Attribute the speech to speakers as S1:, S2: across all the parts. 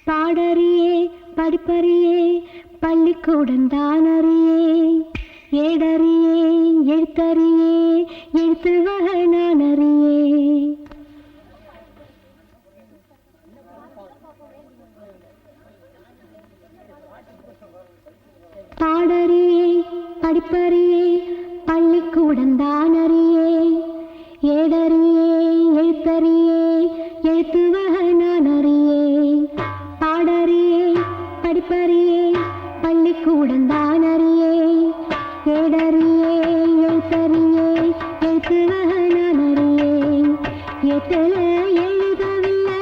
S1: பாடறியே படிப்பறியே பள்ளிக்கூடந்தானறியே ஏடறியே எழுத்தறியே எழுத்து வகை நான் அறியே. பாடறியே படிப்பறியே பள்ளிக்கூடந்தானறியே ஏடறியே எழுத்தறியே எழுத்து வகை நான் அறியே. பாடறியே படிப்பறியே பள்ளிக்கூடந்தானறியே ஏடறியே எழுத்தறியே எழுத்து வகை நான் அறியே. எட்டல எழுதவில்லை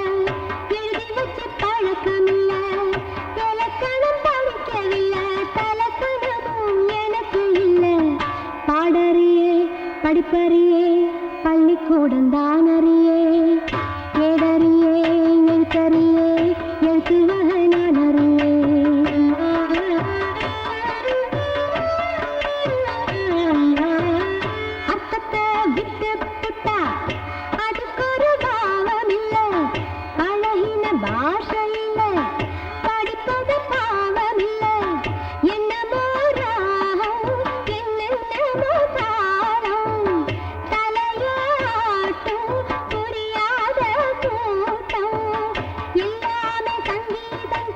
S1: எழுதி வச்ச பழக்கமில்லை இலக்கணம் படிக்கவில்லை தலக்கணமும் எனக்கு இல்லை. பாடறியே படிப்பறியே பள்ளிக்கூடந்தானறியே ஏடறியே எழுத்தறியே எழுத்து வகை நான் அறியே. அர்த்தத்தை விட்டு புட்டா அதுக்கு ஒரு பாவம் இல்லை பழகின பாஷை இல்லை படிப்பது பாவம் இல்லை. என்னமோ ராகம் என்னென்னமோ தாளம் தலையாட்டும் புரியாத கூட்டம் எல்லாமே சங்கீதம்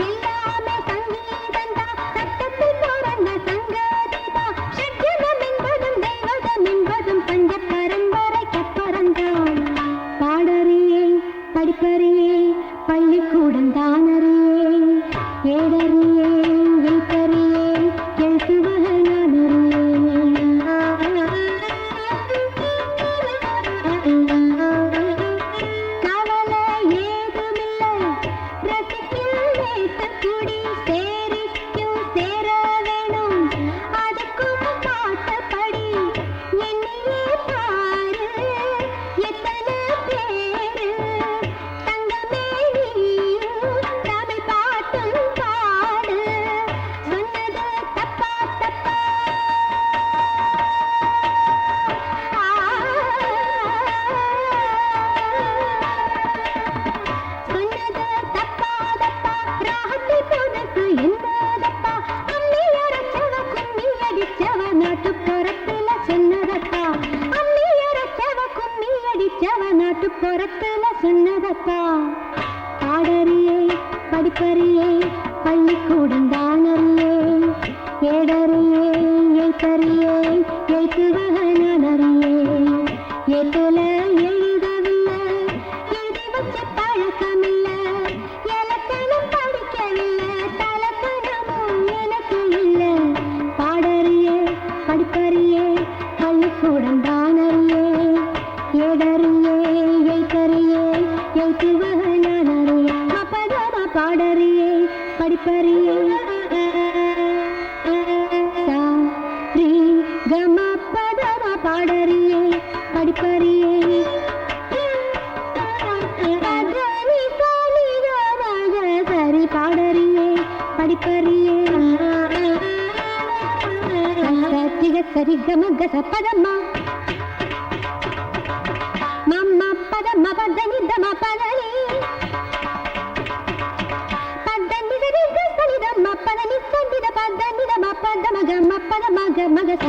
S1: எல்லாமே சங்கீதம் சட்டத்தில் பிறந்த சங்கதிதான் ஷட்ஜகம் என்பதும் தெய்வகம் என்பதும் பஞ்ச பரம்பரைக்கு பிறந்தான். பாடறியே படிப்பறியே பள்ளிக்கூடந்தானறியே ஏடறியே எழுத்தறியே எழுத்து வகை நான் அறியே. கவலை ஏதுமில்லை ரசிக்கும் நேசக்குடி சேரிக்கும் சேர வேணும் அதுக்கும் பாட்டப்படி என்னையே பாரு எத்தனை பேரு தங்கமே நீயும் தமிழ் பாட்டும் பாடு சொன்னது தப்பா தப்பா. சொன்னது தப்பா தப்பா ராகத்தில் போனது என்னதப்பா அம்மி அரைச்சவ கும்மி அடிச்சவ நாட்டுப்புறத்துல சொன்னதப்பா அம்மி அரைச்சவ கும்மி அடிச்சவ நாட்டுப்புறத்துல சொன்னதப்பா. பாடறியே படிப்பறியே பள்ளிக்கூடந்தானறியே ஏடறியே எழுத்தறியே எழுத்து வகை நான் அறியே. எட்டுல எழுதவில்லை எழுதி வச்ச பழக்கமில்லை இலக்கணம் படிக்கவில்லை தலக்கணமும் எனக்கு இல்லை. பாடறியே படிப்பறியே பள்ளிக்கூடந்தானறியே ஏடறியே எழுத்தறியே எழுத்து வகை நான் அறியே. அப்பதமா பாடறியே படிப்பறியே சா ரி கம பதமா பாடறியே படிப்பறியே பதனி சாலி கம சரி பாடறியே படிப்பறியே சத்திக சரி கம கச பதமா மம்ம பதம பதனி தம பதனி பதனி சரி கசனி தம பதனி சந்தித பதனி தம பதம கம பதம கம கச